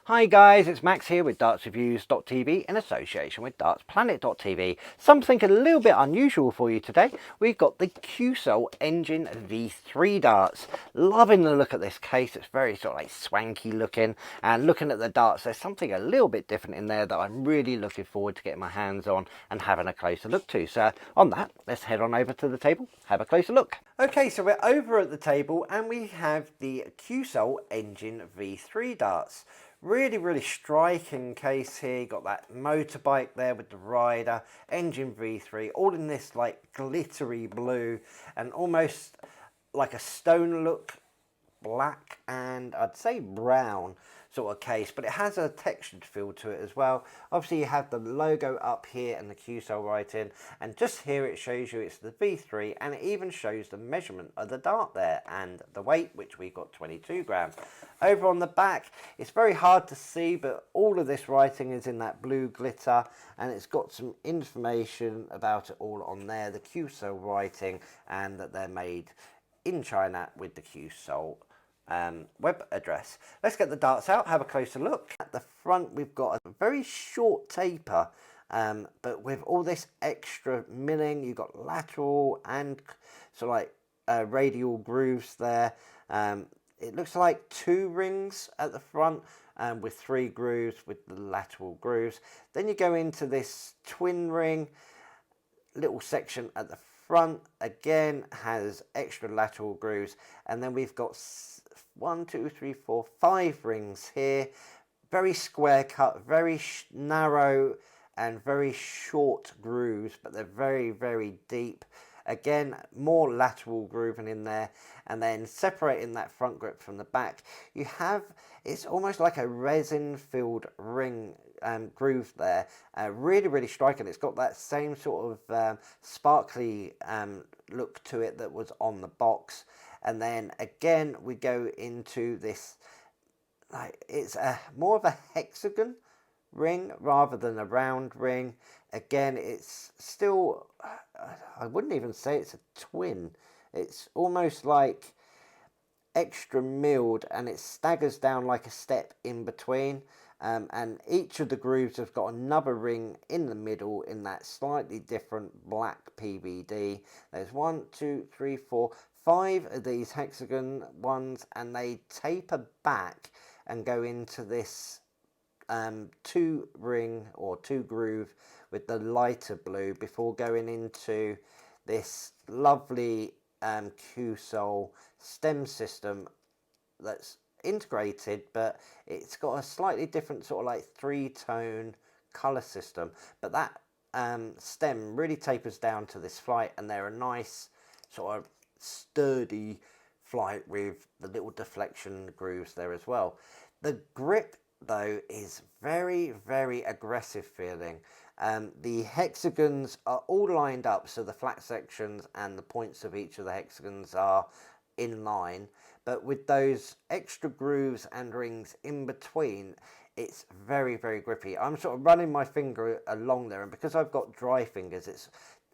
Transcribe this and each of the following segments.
Hi guys, it's Max here with dartsreviews.tv in association with dartsplanet.tv. Something a little bit unusual for you today. We've got the Cuesoul Engine V3 darts. Loving the look at this case. It's very sort of like swanky looking, and looking at the darts, there's something a little bit different in there that I'm really looking forward to getting my hands on and having a closer look to. So on that, let's head on over to the table, have a closer look. Okay, so we're over at the table and we have the Cuesoul Engine V3 darts. Really striking case here. You got that motorbike there with the rider, Engine V3, all in this like glittery blue and almost like a stone look, black and I'd say brown sort of case, but it has a textured feel to it as well. Obviously you have the logo up here and the Cuesoul writing, and just here it shows you it's the V3, and it even shows the measurement of the dart there and the weight, which we've got 22 grams. Over on the back, it's very hard to see, but all of this writing is in that blue glitter, and it's got some information about it all on there, the Cuesoul writing, and that they're made in China with the Cuesoul web address. Let's get the darts out, have a closer look. At the front we've got a very short taper, but with all this extra milling, you've got lateral and sort of like radial grooves there. It looks like 2 rings at the front, with 3 grooves with the lateral grooves. Then you go into this twin ring little section at the front, again has extra lateral grooves, and then we've got 1, 2, 3, 4, 5 rings here, very square cut, very narrow and very short grooves, but they're very deep. Again, more lateral grooving in there, and then separating that front grip from the back, you have, it's almost like a resin filled ring groove there. Really striking. It's got that same sort of sparkly look to it that was on the box. And then again we go into this, like, it's more of a hexagon ring rather than a round ring. Again, it's still, I wouldn't even say it's a twin. It's almost like extra milled, and it staggers down like a step in between. And each of the grooves have got another ring in the middle in that slightly different black PVD. There's 1, 2, 3, 4, 5 of these hexagon ones, and they taper back and go into this 2 ring or 2 groove with the lighter blue before going into this lovely Cuesoul stem system that's integrated, but it's got a slightly different sort of like 3-tone color system, but that stem really tapers down to this flight, and they're a nice sort of sturdy flight with the little deflection grooves there as well. The grip though is very aggressive feeling. The hexagons are all lined up, so the flat sections and the points of each of the hexagons are in line, but with those extra grooves and rings in between, it's very grippy. I'm sort of running my finger along there, and because I've got dry fingers, it's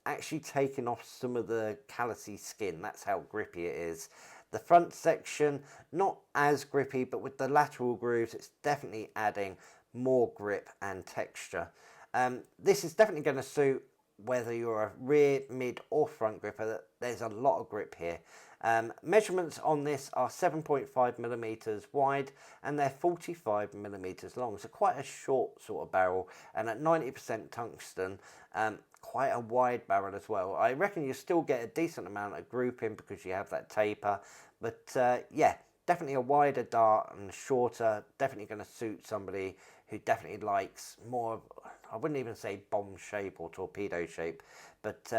actually taking off some of the callousy skin. That's how grippy it is. The front section, not as grippy, but with the lateral grooves, it's definitely adding more grip and texture. This is definitely going to suit whether you're a rear, mid or front gripper. There's a lot of grip here. Measurements on this are 7.5 millimeters wide, and they're 45 millimeters long, so quite a short sort of barrel, and at 90% tungsten, quite a wide barrel as well. I reckon you still get a decent amount of grouping because you have that taper, but yeah, definitely a wider dart and shorter, definitely going to suit somebody who definitely likes more of, I wouldn't even say bomb shape or torpedo shape, but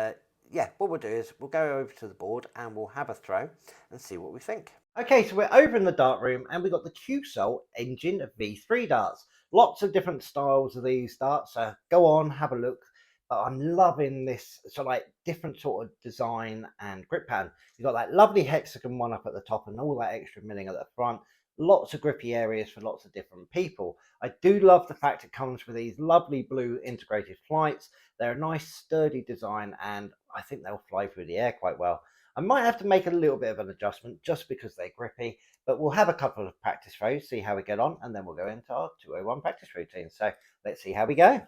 yeah, what we'll do is we'll go over to the board and we'll have a throw and see what we think. Okay, so we're over in the dart room and we've got the Cuesoul Engine V3 darts. Lots of different styles of these darts, so go on, have a look. But I'm loving this sort of like different sort of design and grip pattern. You've got that lovely hexagon one up at the top and all that extra milling at the front. Lots of grippy areas for lots of different people. I do love the fact it comes with these lovely blue integrated flights. They're a nice sturdy design, and I think they'll fly through the air quite well. I might have to make a little bit of an adjustment just because they're grippy, but we'll have a couple of practice throws, see how we get on, and then we'll go into our 201 practice routine. So let's see how we go.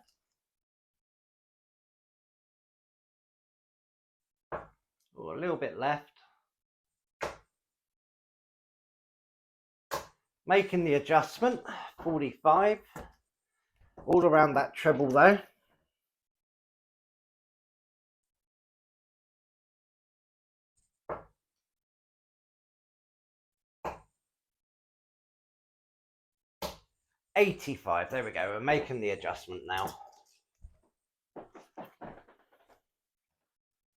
Ooh, a little bit left. Making the adjustment, 45. All around that treble though. $85, there we go, we're making the adjustment now.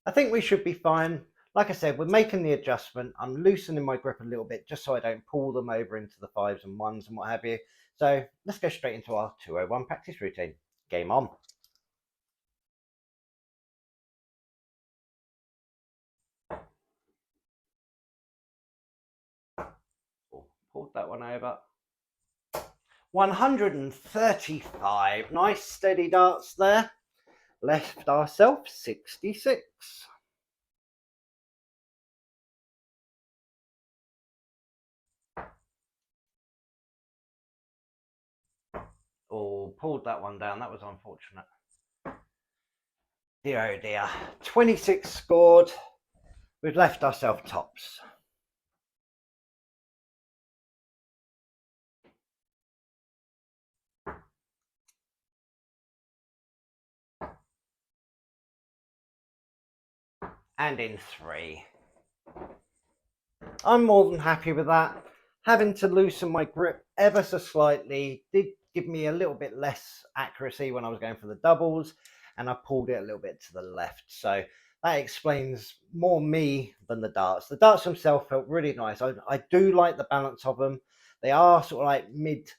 I think we should be fine. Like I said, we're making the adjustment. I'm loosening my grip a little bit just so I don't pull them over into the 5s and 1s and what have you. So let's go straight into our 201 practice routine. Game on. Pulled that one over. 135. Nice steady darts there. Left ourselves 66. Oh, pulled that one down. That was unfortunate. Dear, oh dear. 26 scored. We've left ourselves tops. And in 3. I'm more than happy with that. Having to loosen my grip ever so slightly did give me a little bit less accuracy when I was going for the doubles, and I pulled it a little bit to the left. So that explains more me than the darts. The darts themselves felt really nice. I do like the balance of them. They are sort of like mid,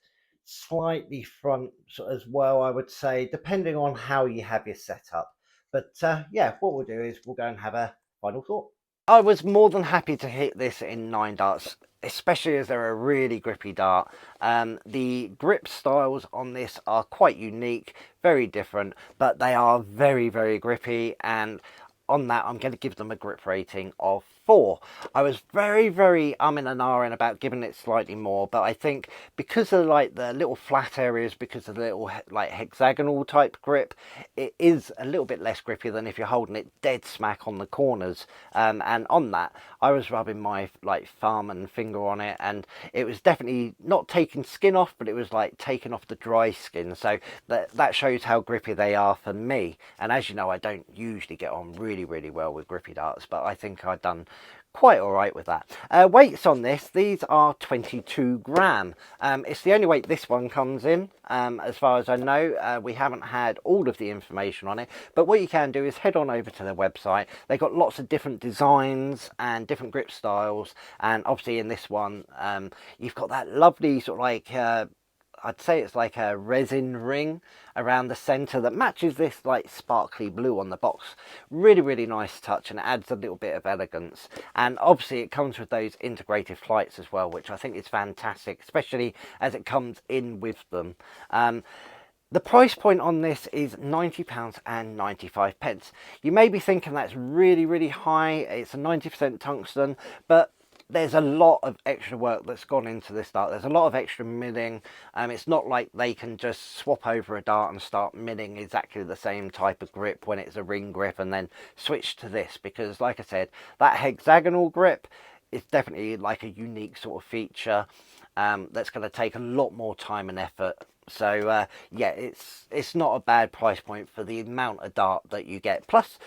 slightly front as well, I would say, depending on how you have your setup. But yeah, what we'll do is we'll go and have a final thought. I was more than happy to hit this in 9 darts, especially as they're a really grippy dart. The grip styles on this are quite unique, very different, but they are very, very grippy, and on that I'm going to give them a grip rating of 4. I was very in and ahhing about giving it slightly more, but I think because of like the little flat areas, because of the little like hexagonal type grip, it is a little bit less grippy than if you're holding it dead smack on the corners. And on that I was rubbing my like thumb and finger on it, and it was definitely not taking skin off, but it was like taking off the dry skin. So that shows how grippy they are for me. And as you know, I don't usually get on really well with grippy darts, but I think I've done quite all right with that. Weights on this, these are 22 gram. It's the only weight this one comes in, as far as I know. We haven't had all of the information on it, but what you can do is head on over to their website. They've got lots of different designs and different grip styles, and obviously in this one you've got that lovely sort of like I'd say it's like a resin ring around the centre that matches this like sparkly blue on the box. Really nice touch, and it adds a little bit of elegance. And obviously it comes with those integrated flights as well, which I think is fantastic, especially as it comes in with them. The price point on this is £90.95. You may be thinking that's really high. It's a 90% tungsten, but there's a lot of extra work that's gone into this dart. There's a lot of extra milling. It's not like they can just swap over a dart and start milling exactly the same type of grip when it's a ring grip and then switch to this, because like I said, that hexagonal grip is definitely like a unique sort of feature that's going to take a lot more time and effort. So yeah, it's not a bad price point for the amount of dart that you get. Plus,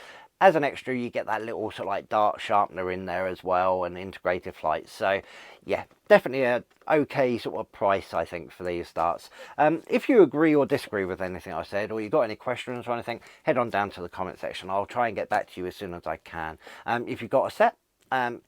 as an extra, you get that little sort of like dart sharpener in there as well, and integrated flights. So yeah, definitely a okay sort of price, I think, for these darts. If you agree or disagree with anything I said, or you got any questions or anything, head on down to the comment section. I'll try and get back to you as soon as I can. If you've got a set,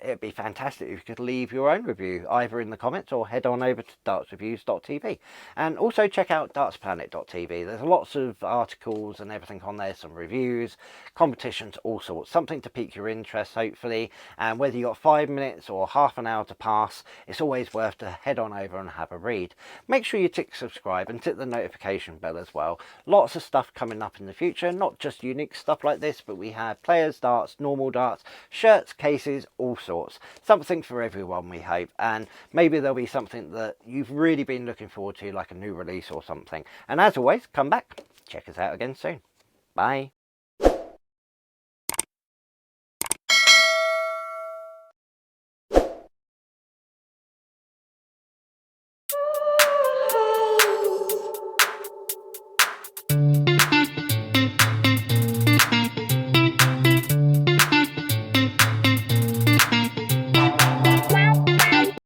it'd be fantastic if you could leave your own review either in the comments or head on over to dartsreviews.tv, and also check out dartsplanet.tv. There's lots of articles and everything on there, some reviews, competitions, all sorts, something to pique your interest hopefully. And whether you got 5 minutes or half an hour to pass, it's always worth to head on over and have a read. Make sure you tick subscribe and tick the notification bell as well. Lots of stuff coming up in the future, not just unique stuff like this, but we have players darts, normal darts, shirts, cases, all sorts. Something for everyone, we hope, and maybe there'll be something that you've really been looking forward to, like a new release or something. And as always, come back, check us out again soon. Bye.